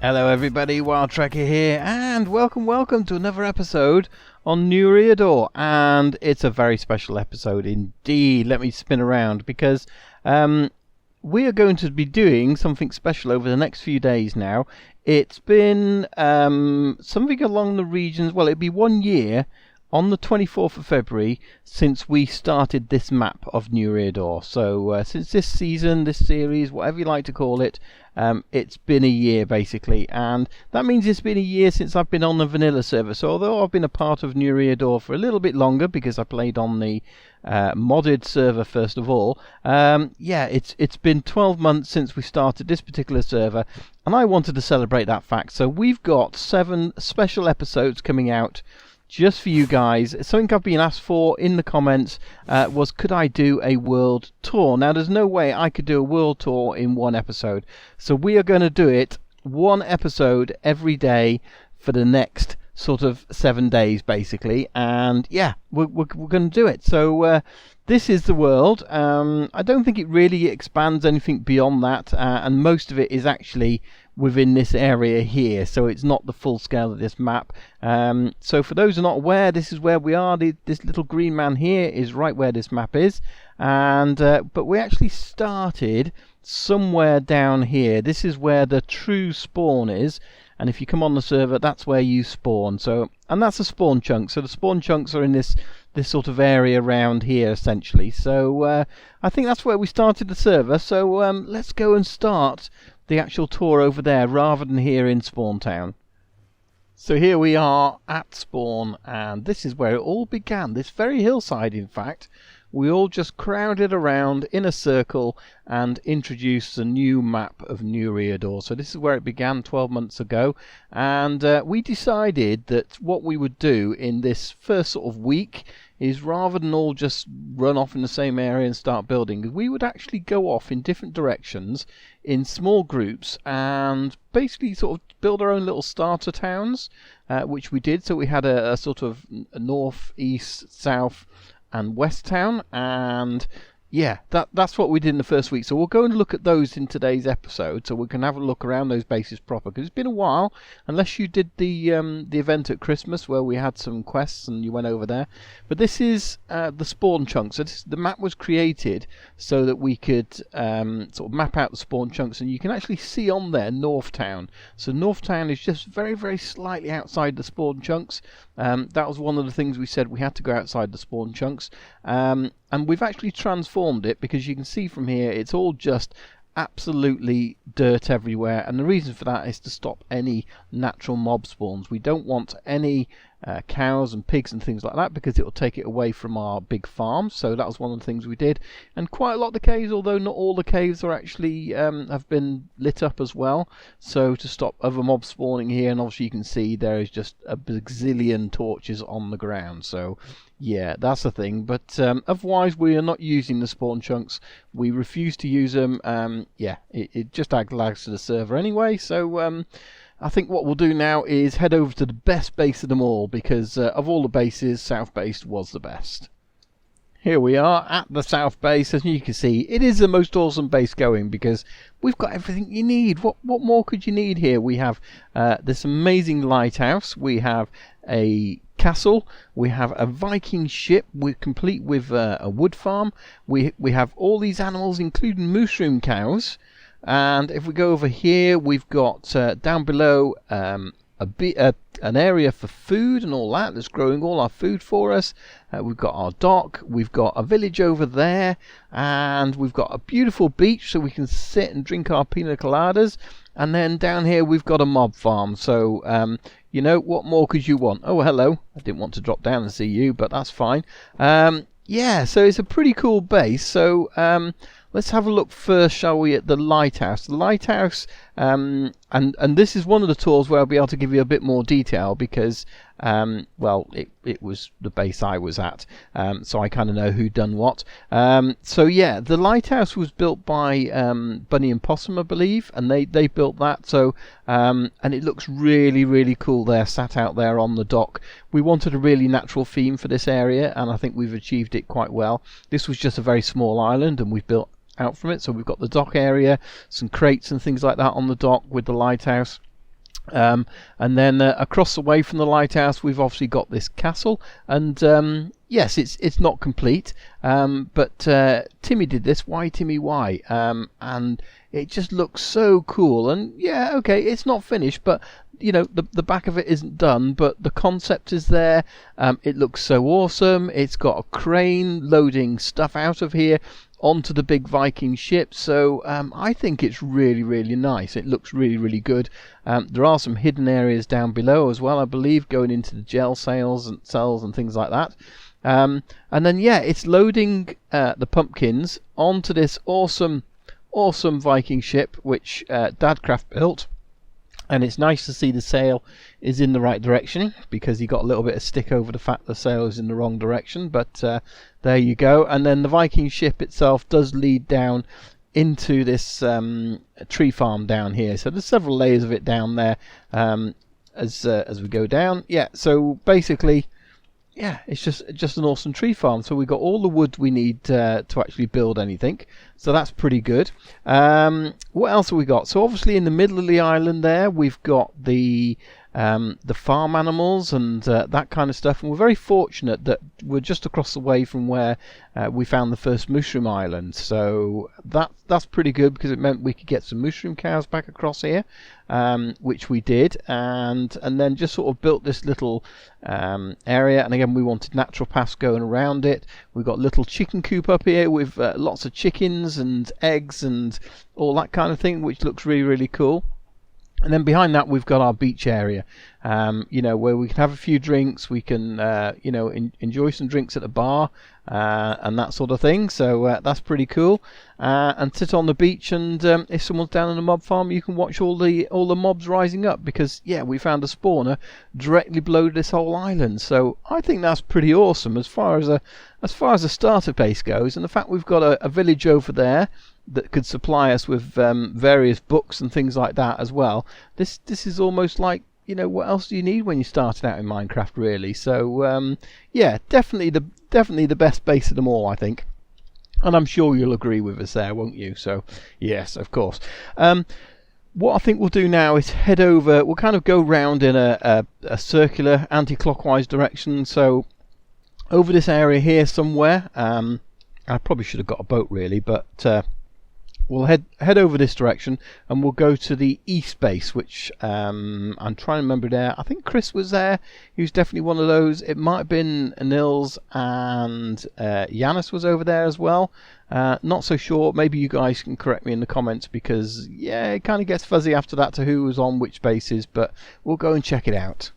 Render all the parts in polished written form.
Hello everybody, Wild Trekker here, and welcome to another episode on New Eriador. And it's a very special episode indeed. Let me spin around because we are going to be doing something special over the next few days now. It's been something along the regions, well, it'd be 1 year on the 24th of February since we started this map of New Eriador. So since this season, this series, whatever you like to call it, it's been a year basically, and that means it's been a year since I've been on the vanilla server. So although I've been a part of New Eriador for a little bit longer because I played on the modded server first of all, yeah, it's been 12 months since we started this particular server, and I wanted to celebrate that fact. So we've got 7 special episodes coming out just for you guys. Something I've been asked for in the comments was, could I do a world tour? Now, there's no way I could do a world tour in one episode, so we are going to do it 1 episode every day for the next sort of 7 days basically, and yeah, we're going to do it. So this is the world. I don't think it really expands anything beyond that, and most of it is actually within this area here, so it's not the full scale of this map. So for those who are not aware, this is where we are. This little green man here is right where this map is, and but we actually started somewhere down here. This is where the true spawn is, and if you come on the server, that's where you spawn. So, and that's a spawn chunk. So the spawn chunks are in this sort of area around here essentially. So I think that's where we started the server. So let's go and start the actual tour over there rather than here in Spawn Town. So here we are at spawn, and this is where it all began. This very hillside, in fact, we all just crowded around in a circle and introduced a new map of New Eriador. So this is where it began 12 months ago, and we decided that what we would do in this first sort of week is, rather than all just run off in the same area and start building, we would actually go off in different directions in small groups and basically sort of build our own little starter towns, which we did. So we had a sort of north, east, south and west town, and yeah, that's what we did in the first week. So we'll go and look at those in today's episode, so we can have a look around those bases proper, because it's been a while, unless you did the event at Christmas where we had some quests and you went over there. But this is the spawn chunks. So the map was created so that we could sort of map out the spawn chunks, and you can actually see on there North Town. So North Town is just very slightly outside the spawn chunks. That was one of the things we said, we had to go outside the spawn chunks. And we've actually transformed it, because you can see from here it's all just absolutely dirt everywhere, and the reason for that is to stop any natural mob spawns. We don't want any cows and pigs and things like that, because it will take it away from our big farm. So that was one of the things we did. And quite a lot of the caves, although not all the caves are actually have been lit up as well, so to stop other mobs spawning here. And obviously you can see there is just a bazillion torches on the ground. So yeah, that's the thing. But otherwise we are not using the spawn chunks. We refuse to use them. Yeah, it just adds to the server anyway. So I think what we'll do now is head over to the best base of them all, because of all the bases, South Base was the best. Here we are at the South Base. As you can see, it is the most awesome base going, because we've got everything you need. What more could you need here? We have this amazing lighthouse. We have a castle. We have a Viking ship. We're complete with a wood farm. We have all these animals, including mushroom cows. And if we go over here, we've got down below an area for food and all that, that's growing all our food for us. We've got our dock, we've got a village over there, and we've got a beautiful beach so we can sit and drink our pina coladas. And then down here we've got a mob farm. So you know, what more could you want? Oh, hello. I didn't want to drop down and see you, but that's fine. Yeah, so it's a pretty cool base. So let's have a look first, shall we, at the lighthouse. The lighthouse, and this is one of the tours where I'll be able to give you a bit more detail, because well, it was the base I was at, so I kind of know who done what. So yeah, the lighthouse was built by Bunny and Possum, I believe, and they built that. So and it looks really cool there, sat out there on the dock. We wanted a really natural theme for this area, and I think we've achieved it quite well. This was just a very small island, and we've built out from it. So we've got the dock area, some crates and things like that on the dock with the lighthouse. And then across the way from the lighthouse, we've obviously got this castle, and yes, it's not complete, but Timmy did this. Why Timmy? Why? And it just looks so cool. And yeah, okay, it's not finished, but you know the back of it isn't done, but the concept is there. It looks so awesome. It's got a crane loading stuff out of here onto the big Viking ship, so I think it's really nice. It looks really good. There are some hidden areas down below as well, I believe, going into the gel cells and things like that. And then yeah, it's loading the pumpkins onto this awesome Viking ship which Dadcraft built. And it's nice to see the sail is in the right direction, because he got a little bit of stick over the fact the sail is in the wrong direction. But there you go. And then the Viking ship itself does lead down into this tree farm down here. So there's several layers of it down there as we go down. Yeah, so basically, yeah, it's just an awesome tree farm. So we've got all the wood we need to actually build anything. So that's pretty good. What else have we got? So obviously in the middle of the island there, we've got the farm animals and that kind of stuff. And we're very fortunate that we're just across the way from where we found the first mushroom island. So that's pretty good, because it meant we could get some mushroom cows back across here, which we did, and then just sort of built this little area. And again, we wanted natural paths going around it. We've got a little chicken coop up here with lots of chickens and eggs and all that kind of thing, which looks really cool. And then behind that, we've got our beach area, you know, where we can have a few drinks. We can, you know, enjoy some drinks at the bar and that sort of thing. So that's pretty cool. And sit on the beach, and if someone's down in a mob farm, you can watch all the mobs rising up, because yeah, we found a spawner directly below this whole island. So I think that's pretty awesome as far as a starter base goes, and the fact we've got a village over there that could supply us with various books and things like that as well. This is almost like, you know, what else do you need when you started out in Minecraft, really? So yeah, definitely the best base of them all, I think. And I'm sure you'll agree with us there, won't you? So yes, of course. What I think we'll do now is head over. We'll kind of go round in a circular anti-clockwise direction. So over this area here somewhere. I probably should have got a boat really, but we'll head over this direction, and we'll go to the east base, which I'm trying to remember there. I think Chris was there. He was definitely one of those. It might have been Nils, and Yanis was over there as well. Not so sure. Maybe you guys can correct me in the comments, because yeah, it kind of gets fuzzy after that to who was on which bases, but we'll go and check it out.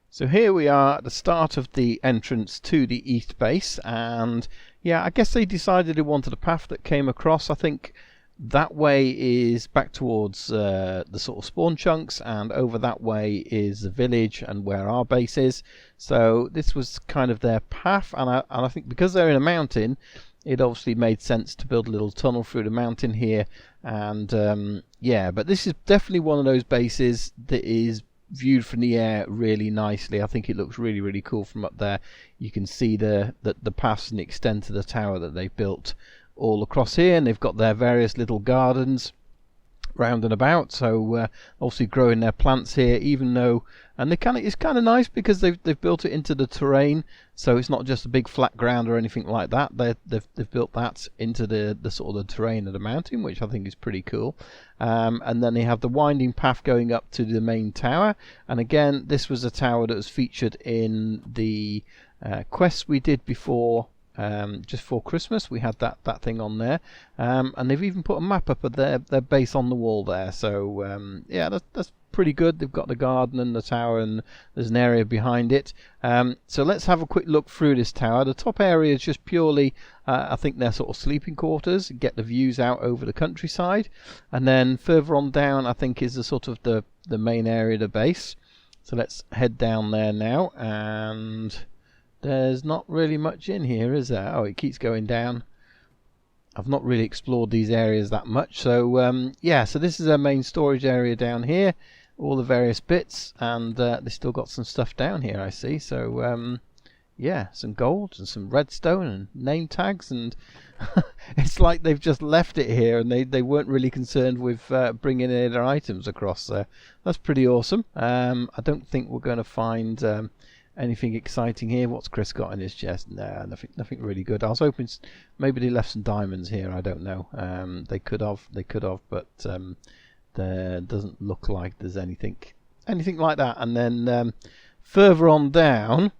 So here we are at the start of the entrance to the east base, and yeah, I guess they decided they wanted a path that came across. I think that way is back towards the sort of spawn chunks, and over that way is the village and where our base is. So this was kind of their path, and I think because they're in a mountain, it obviously made sense to build a little tunnel through the mountain here. And yeah, but this is definitely one of those bases that is viewed from the air really nicely. I think it looks really cool from up there. You can see the paths and the extent of the tower that they've built all across here, and they've got their various little gardens round and about. So obviously growing their plants here, even though, and it's kind of nice because they've built it into the terrain, so it's not just a big flat ground or anything like that. They've built that into the sort of the terrain of the mountain, which I think is pretty cool. And then they have the winding path going up to the main tower, and again, this was a tower that was featured in the quests we did before. Just for Christmas, we had that thing on there, and they've even put a map up of their base on the wall there. So yeah, that's pretty good. They've got the garden and the tower, and there's an area behind it. So let's have a quick look through this tower. The top area is just purely, I think, their sort of sleeping quarters. Get the views out over the countryside, and then further on down, I think, is the sort of the main area of the base. So let's head down there now, and there's not really much in here, is there? Oh, it keeps going down. I've not really explored these areas that much. So yeah, so this is our main storage area down here, all the various bits, and they still got some stuff down here, I see. So yeah, some gold and some redstone and name tags, and it's like they've just left it here, and they weren't really concerned with bringing any their items across there. That's pretty awesome. I don't think we're going to find anything exciting here. What's Chris got in his chest? No, nothing really good. I was hoping maybe they left some diamonds here. I don't know. They could have, but there doesn't look like there's anything like that. And then further on down,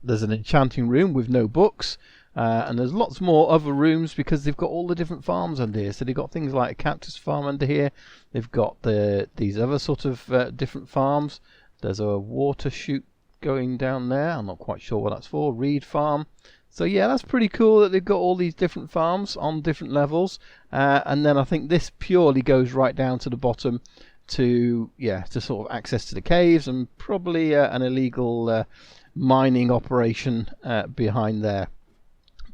there's an enchanting room with no books, and there's lots more other rooms because they've got all the different farms under here. So they've got things like a cactus farm under here. They've got these other sort of different farms. There's a water chute going down there. I'm not quite sure what that's for. Reed farm. So yeah, that's pretty cool that they've got all these different farms on different levels. And then I think this purely goes right down to the bottom to sort of access to the caves, and probably an illegal mining operation behind there.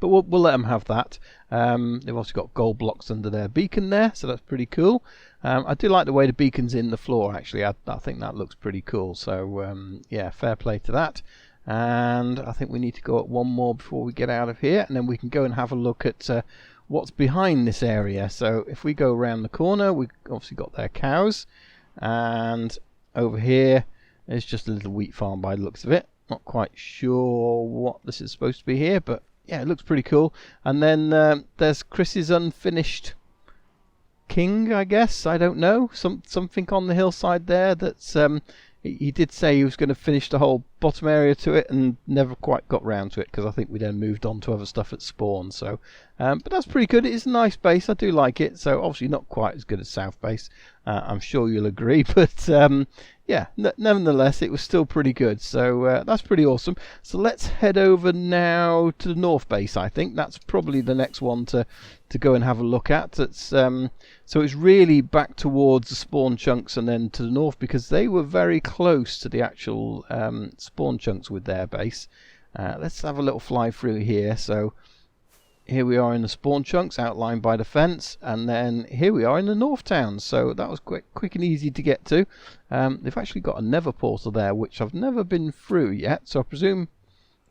But we'll let them have that. They've also got gold blocks under their beacon there, so that's pretty cool. I do like the way the beacon's in the floor, actually. I think that looks pretty cool. So yeah, fair play to that. And I think we need to go up one more before we get out of here, and then we can go and have a look at what's behind this area. So if we go around the corner, we've obviously got their cows, and over here is just a little wheat farm by the looks of it. Not quite sure what this is supposed to be here, but yeah, it looks pretty cool. And then there's Chris's unfinished king, I guess. I don't know. Something on the hillside there that's he did say he was going to finish the whole bottom area to it and never quite got round to it, because I think we then moved on to other stuff at spawn. So but that's pretty good. It is a nice base. I do like it. So obviously not quite as good as South Base, I'm sure you'll agree, but yeah, nevertheless it was still pretty good. So that's pretty awesome. So let's head over now to the North Base. I think that's probably the next one to go and have a look at. It's so it's really back towards the spawn chunks and then to the north, because they were very close to the actual spawn chunks with their base. Let's have a little fly through here. So here we are in the spawn chunks outlined by the fence, and then here we are in the North Towns. So that was quick and easy to get to. They've actually got a Nether portal there, which I've never been through yet, so I presume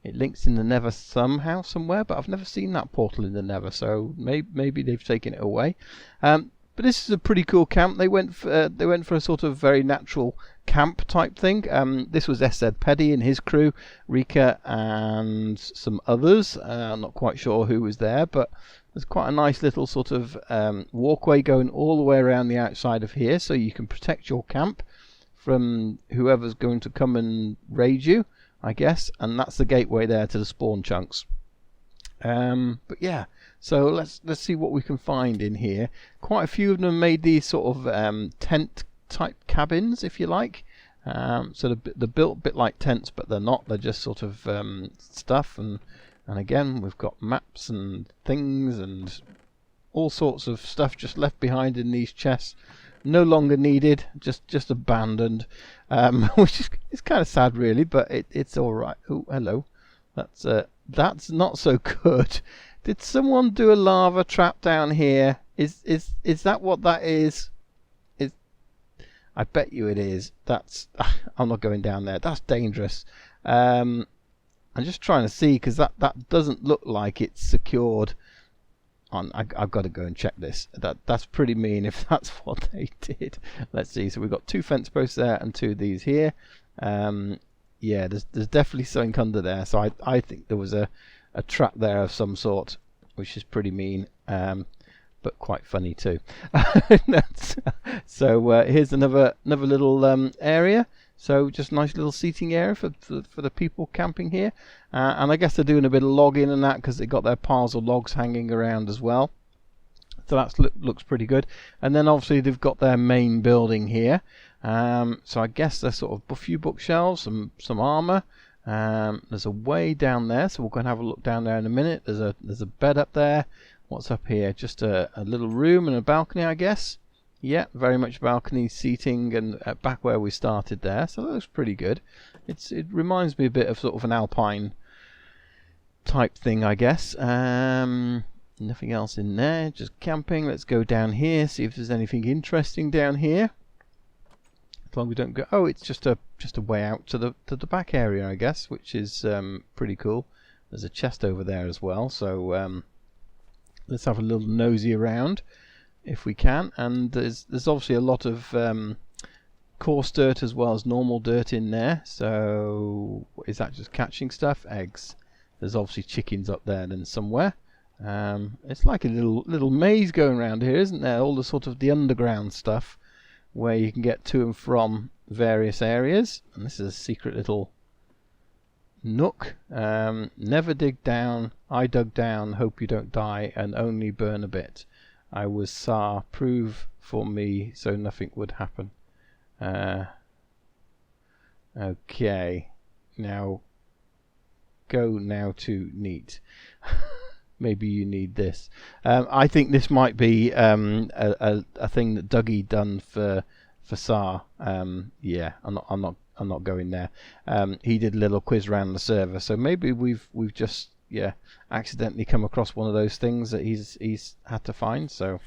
it links in the Nether somehow, somewhere, but I've never seen that portal in the Nether, so maybe they've taken it away. But this is a pretty cool camp. They went for a sort of very natural camp type thing. This was SZ Peddy and his crew, Rika and some others. I'm not quite sure who was there, but there's quite a nice little sort of walkway going all the way around the outside of here, so you can protect your camp from whoever's going to come and raid you, I guess. And that's the gateway there to the spawn chunks. But yeah, so let's see what we can find in here. Quite a few of them made these sort of tent type cabins, if you like. So they're built a bit like tents, but they're not. They're just sort of stuff. And again, we've got maps and things and all sorts of stuff just left behind in these chests. No longer needed, just abandoned, which is kind of sad, really. But it's all right. Oh, hello. That's not so good. Did someone do a lava trap down here? Is that what that is? I bet you it is. I'm not going down there. That's dangerous. I'm just trying to see, because that doesn't look like it's secured. I've got to go and check this. That's pretty mean if that's what they did. Let's see. So we've got 2 fence posts there and 2 of these here. Yeah, there's definitely something under there. So I think there was a trap there of some sort, which is pretty mean, but quite funny too. So here's another little area. So just a nice little seating area for the people camping here. And I guess they're doing a bit of logging and that, because they got their piles of logs hanging around as well. So that looks pretty good. And then obviously they've got their main building here. So I guess there's sort of a few bookshelves, some armor. There's a way down there, so we're going to have a look down there in a minute. There's a bed up there. What's up here? Just a little room and a balcony, I guess. Yeah, very much balcony seating, and back where we started there. So that looks pretty good. It reminds me a bit of sort of an alpine type thing, I guess. Nothing else in there, just camping. Let's go down here, see if there's anything interesting down here. Looks long as we don't go. Oh, it's just a way out to the back area, I guess, which is pretty cool. There's a chest over there as well, so let's have a little nosy around if we can. And there's obviously a lot of coarse dirt as well as normal dirt in there. So is that just catching stuff? Eggs. There's obviously chickens up there then somewhere. It's like a little maze going around here, isn't there? All the sort of the underground stuff where you can get to and from various areas. And this is a secret little nook. Never dig down. I dug down. Hope you don't die, and only burn a bit. I was Tsar. Prove for me so nothing would happen. Okay. Now go now to neat. Maybe you need this. I think this might be a thing that Dougie done for Tsar. Yeah, I'm not going there. He did a little quiz around the server, so maybe we've just accidentally come across one of those things that he's had to find. So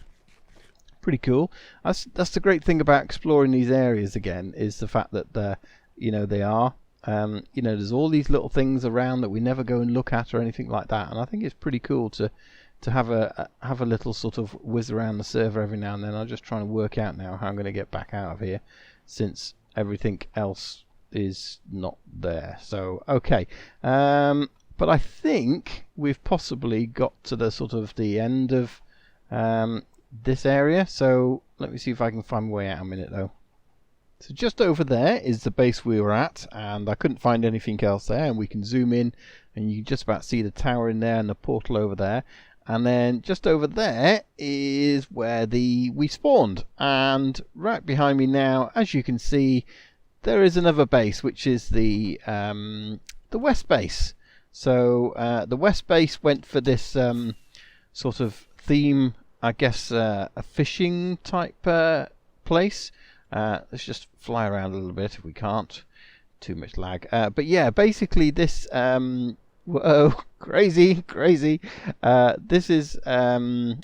pretty cool. That's the great thing about exploring these areas again, is the fact that they are. There's all these little things around that we never go and look at or anything like that, and I think it's pretty cool to have a little sort of whiz around the server every now and then. I'm just trying to work out now how I'm going to get back out of here, since everything else is not there. So okay, but I think we've possibly got to the sort of the end of this area. So let me see if I can find my way out a minute though. So just over there is the base we were at, and I couldn't find anything else there, and we can zoom in and you can just about see the tower in there and the portal over there. And then just over there is where we spawned, and right behind me now, as you can see, there is another base, which is the west base. So the west base went for this sort of theme, I guess, a fishing type place. Let's just fly around a little bit if we can't. Too much lag. But yeah, basically this whoa, crazy. This is really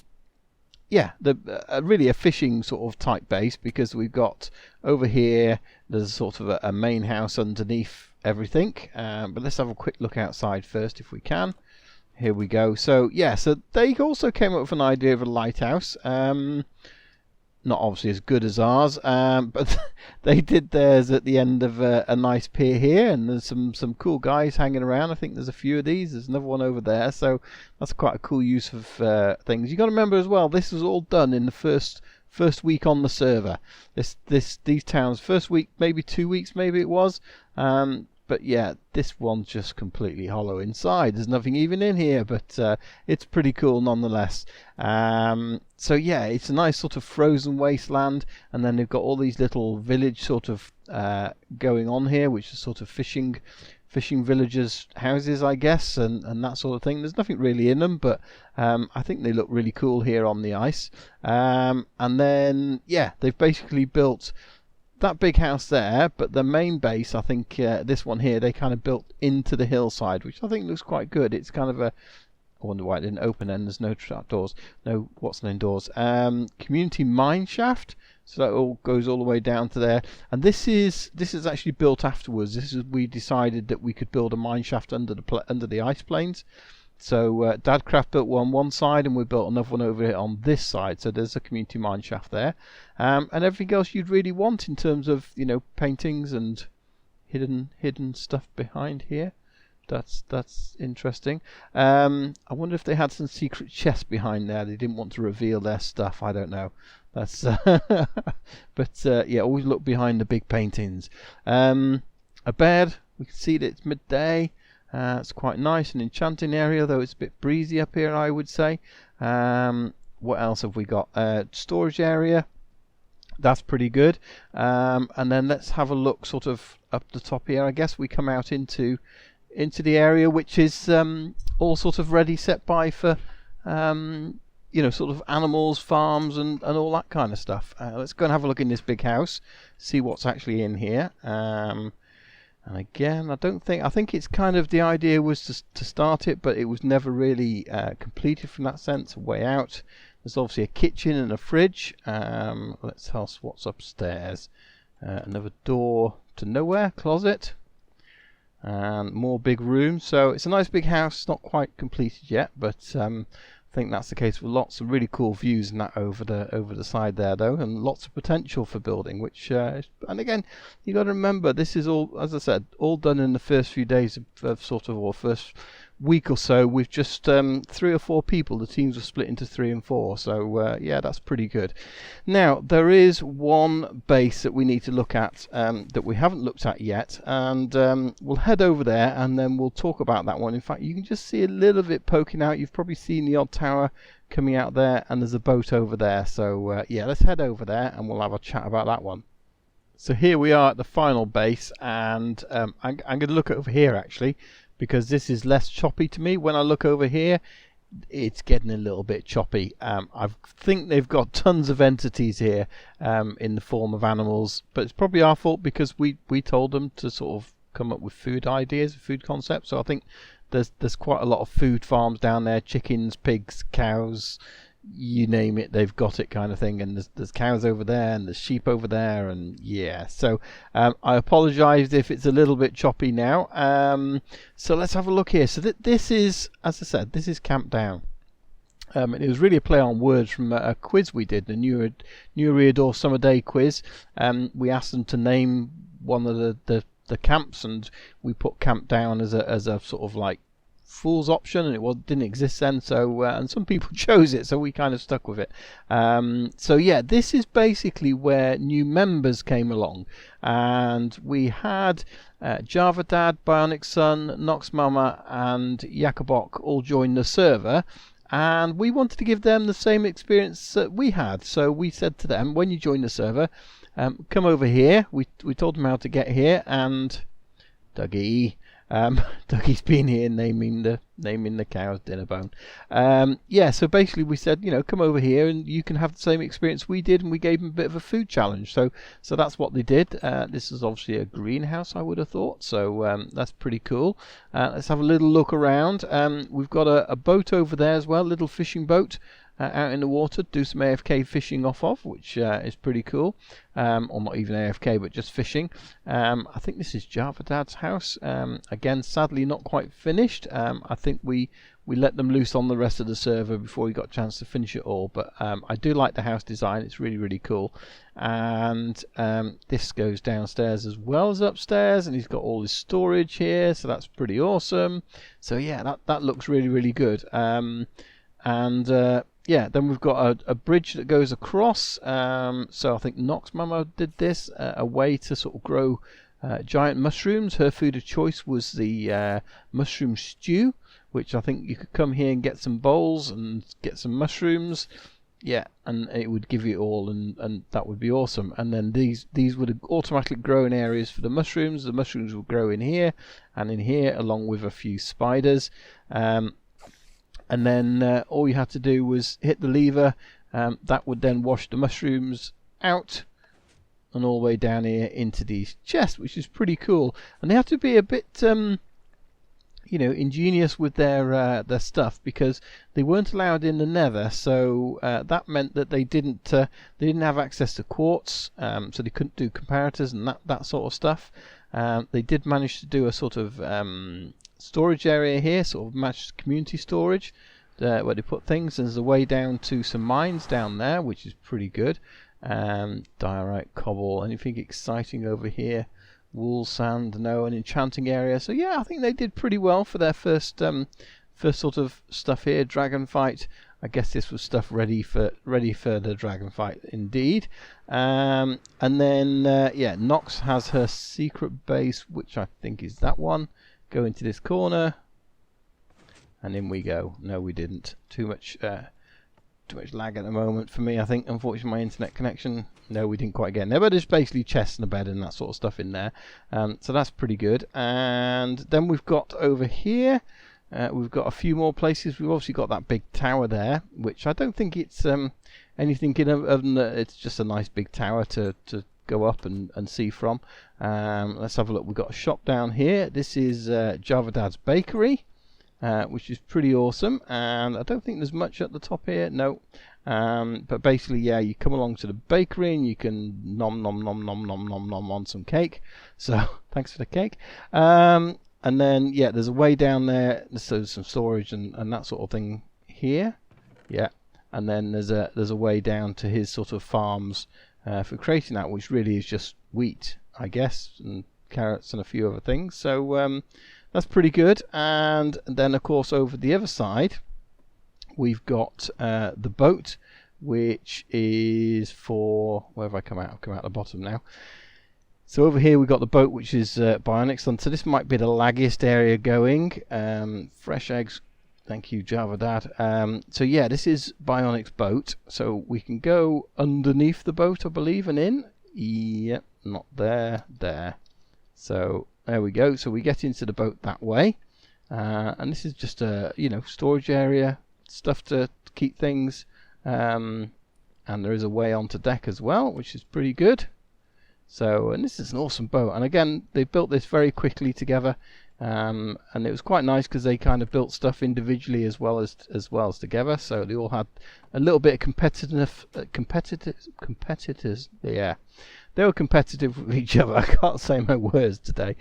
a fishing sort of type base, because we've got over here there's sort of a main house underneath everything. But let's have a quick look outside first if we can. Here we go. So yeah, so they also came up with an idea of a lighthouse. Not obviously as good as ours, but they did theirs at the end of a nice pier here, and there's some cool guys hanging around. I think there's a few of these. There's another one over there, so that's quite a cool use of things. You got to remember as well, this was all done in the first week on the server. These towns, first week, maybe 2 weeks, maybe it was. But yeah, this one's just completely hollow inside. There's nothing even in here, but it's pretty cool nonetheless. So yeah, it's a nice sort of frozen wasteland, and then they've got all these little village sort of going on here, which is sort of fishing villagers' houses, I guess, and that sort of thing. There's nothing really in them, but I think they look really cool here on the ice. And then yeah, they've basically built that big house there, but the main base, I think this one here, they kind of built into the hillside, which I think looks quite good. It's kind of a, I wonder why it didn't open, and there's no trapdoors, no what's named doors. Community mine shaft, so that all goes all the way down to there. And this is actually built afterwards. We decided that we could build a mine shaft under the ice plains. So Dadcraft built one side, and we built another one over here on this side. So there's a community mine shaft there, and everything else you'd really want in terms of paintings and hidden stuff behind here. That's interesting. I wonder if they had some secret chests behind there. They didn't want to reveal their stuff. I don't know. That's but yeah, always look behind the big paintings. A bed. We can see that it's midday. It's quite nice, an enchanting area, though it's a bit breezy up here, I would say. What else have we got? Storage area. That's pretty good. And then let's have a look sort of up the top here. I guess we come out into the area, which is all sort of ready set by for sort of animals, farms, and all that kind of stuff. Let's go and have a look in this big house, see what's actually in here. And again, I think it's kind of, the idea was to start it, but it was never really completed from that sense. A way out. There's obviously a kitchen and a fridge. Let's tell us what's upstairs. Another door to nowhere, closet, and more big rooms. So it's a nice big house, not quite completed yet, but I think that's the case with lots of really cool views and that over the side there though, and lots of potential for building, which and again, you got to remember, this is all, as I said, all done in the first few days of sort of, or first week or so, with just 3 or 4 people. The teams were split into 3 and 4, so yeah, that's pretty good. Now there is one base that we need to look at that we haven't looked at yet, and we'll head over there and then we'll talk about that one. In fact, you can just see a little bit poking out. You've probably seen the odd tower coming out there, and there's a boat over there, so yeah, let's head over there and we'll have a chat about that one. So here we are at the final base, and I'm going to look over here actually, because this is less choppy to me. When I look over here, it's getting a little bit choppy. I think they've got tons of entities here in the form of animals, but it's probably our fault because we told them to sort of come up with food ideas, food concepts. So I think there's quite a lot of food farms down there: chickens, pigs, cows, you name it, they've got it, kind of thing. And there's cows over there, and there's sheep over there, and yeah. So I apologise if it's a little bit choppy now. So let's have a look here. So this is, as I said, this is Camp Down. It was really a play on words from a quiz we did, the New Eriador Summer Day quiz. We asked them to name one of the camps, and we put Camp Down as a sort of like fool's option, and it didn't exist then, so and some people chose it, so we kind of stuck with it. So yeah, this is basically where new members came along, and we had Java Dad, Bionic Sun, Nox Mama and Jakobok all join the server, and we wanted to give them the same experience that we had. So we said to them, when you join the server, come over here. We told them how to get here, and Dougie Dougie's been here naming the cow's dinner bone. Yeah, so basically we said, you know, come over here and you can have the same experience we did, and we gave them a bit of a food challenge. So that's what they did. This is obviously a greenhouse, I would have thought, so that's pretty cool. Let's have a little look around. We've got a boat over there as well, little fishing boat. Out in the water, do some AFK fishing off of, which is pretty cool. Or not even AFK, but just fishing. I think this is Java Dad's house. Again, sadly not quite finished. I think we let them loose on the rest of the server before we got a chance to finish it all. But I do like the house design. It's really, really cool. And this goes downstairs as well as upstairs, and he's got all his storage here, so that's pretty awesome. So yeah, that looks really, really good. Yeah, then we've got a bridge that goes across. So I think Nox Mama did this, a way to sort of grow giant mushrooms. Her food of choice was the mushroom stew, which I think you could come here and get some bowls and get some mushrooms. Yeah, and it would give you all, and that would be awesome. And then these would automatically grow in areas for the mushrooms. The mushrooms would grow in here and in here, along with a few spiders. And then all you had to do was hit the lever. That would then wash the mushrooms out and all the way down here into these chests, which is pretty cool. And they have to be a bit, you know, ingenious with their stuff, because they weren't allowed in the Nether. So that meant that they didn't have access to quartz, so they couldn't do comparators and that sort of stuff. They did manage to do a sort of storage area here, sort of matched community storage, where they put things. There's a way down to some mines down there, which is pretty good. Diorite, cobble, anything exciting over here? Wool, sand, no, an enchanting area. So yeah, I think they did pretty well for their first sort of stuff here. Dragon fight. I guess this was stuff ready for the dragon fight indeed. And then yeah, Nox has her secret base, which I think is that one. Go into this corner, and in we go. No, we didn't. Too much lag at the moment for me, I think. Unfortunately, my internet connection. No, we didn't quite get in there, but there's basically chests and a bed and that sort of stuff in there. So that's pretty good. And then we've got over here, we've got a few more places. We've obviously got that big tower there, which I don't think it's anything other than that it's just a nice big tower to go up and see from. Let's have a look. We've got a shop down here. This is Java Dad's bakery, which is pretty awesome, and I don't think there's much at the top here. No. But basically, yeah, you come along to the bakery and you can nom nom nom nom nom nom nom on some cake. So thanks for the cake. And then yeah, there's a way down there. So some storage and that sort of thing here. Yeah, and then there's a way down to his sort of farms for creating that, which really is just wheat, I guess, and carrots and a few other things. So that's pretty good. And then of course over the other side we've got the boat, which is for, where have I come out? I've come out the bottom now. So over here we've got the boat, which is bionics. And so this might be the laggiest area going. Fresh eggs, thank you Java Dad. So yeah, this is bionics boat. So we can go underneath the boat, I believe, and in. Yep, not there, there. So there we go. So we get into the boat that way. And this is just a, you know, storage area, stuff to keep things, and there is a way onto deck as well, which is pretty good. So, and this is an awesome boat, and again they built this very quickly together, and it was quite nice because they kind of built stuff individually as well as together. So they all had a little bit of competitors. Yeah, they were competitive with each other. I can't say my words today,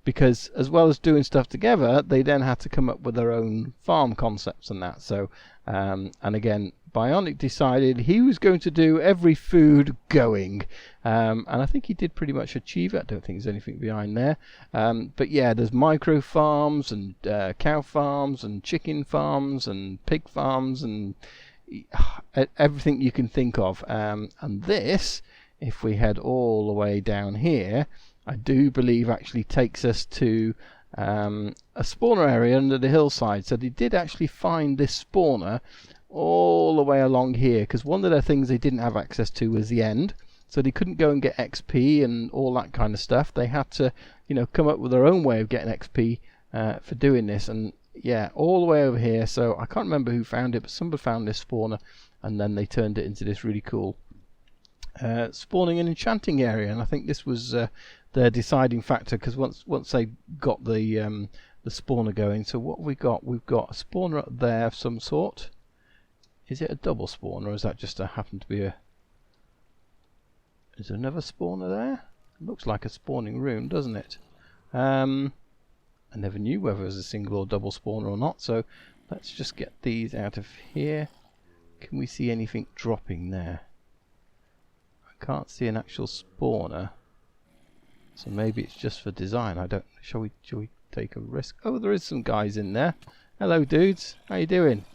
because as well as doing stuff together, they then had to come up with their own farm concepts and that. So, and again, Bionic decided he was going to do every food going, and I think he did pretty much achieve it. I don't think there's anything behind there, but yeah, there's micro farms and cow farms and chicken farms and pig farms and everything you can think of. And this, if we head all the way down here, I do believe actually takes us to a spawner area under the hillside. So they did actually find this spawner all the way along here, because one of the things they didn't have access to was the end, so they couldn't go and get XP and all that kind of stuff. They had to, you know, come up with their own way of getting XP for doing this. And yeah, all the way over here. So I can't remember who found it, but somebody found this spawner, and then they turned it into this really cool spawning and enchanting area. And I think this was their deciding factor, because once they got the spawner going. So what have we got? We've got a spawner up there of some sort. Is it a double spawner, or is that just happen to be a... Is there another spawner there? It looks like a spawning room, doesn't it? I never knew whether it was a single or double spawner or not, so let's just get these out of here. Can we see anything dropping there? I can't see an actual spawner, so maybe it's just for design. I don't... Shall we take a risk? Oh, there is some guys in there. Hello dudes, how you doing?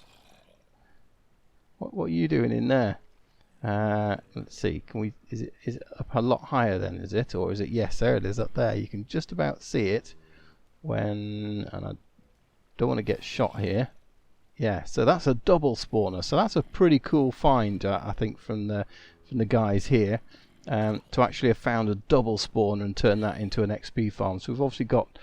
What are you doing in there? Let's see. Can we? Is it up a lot higher then? Is it, or is it? Yes, there it is up there. You can just about see it. And I don't want to get shot here. Yeah. So that's a double spawner. So that's a pretty cool find, I think, from the guys here, to actually have found a double spawner and turn that into an XP farm. So we've obviously got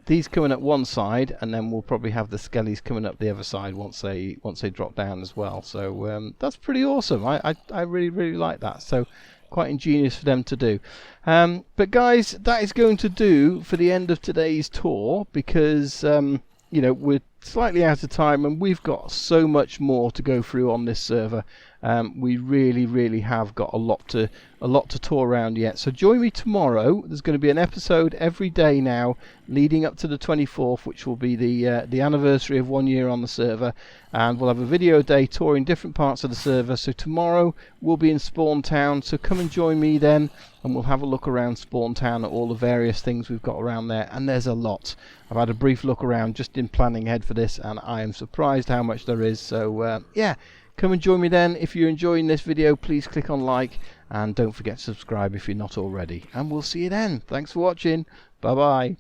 these coming up one side, and then we'll probably have the skellies coming up the other side once they drop down as well. So that's pretty awesome. I really like that. So quite ingenious for them to do. But guys, that is going to do for the end of today's tour, because you know, we're slightly out of time and we've got so much more to go through on this server. We really have got a lot to tour around yet. So join me tomorrow. There's going to be an episode every day now leading up to the 24th, which will be the anniversary of 1 year on the server, and we'll have a video day touring different parts of the server. So tomorrow we'll be in Spawn Town, so come and join me then, and we'll have a look around Spawn Town at all the various things we've got around there, and there's a lot. I've had a brief look around just in planning ahead for this, and I am surprised how much there is. So yeah, come and join me then. If you're enjoying this video, please click on like, and don't forget to subscribe if you're not already, and we'll see you then. Thanks for watching. Bye.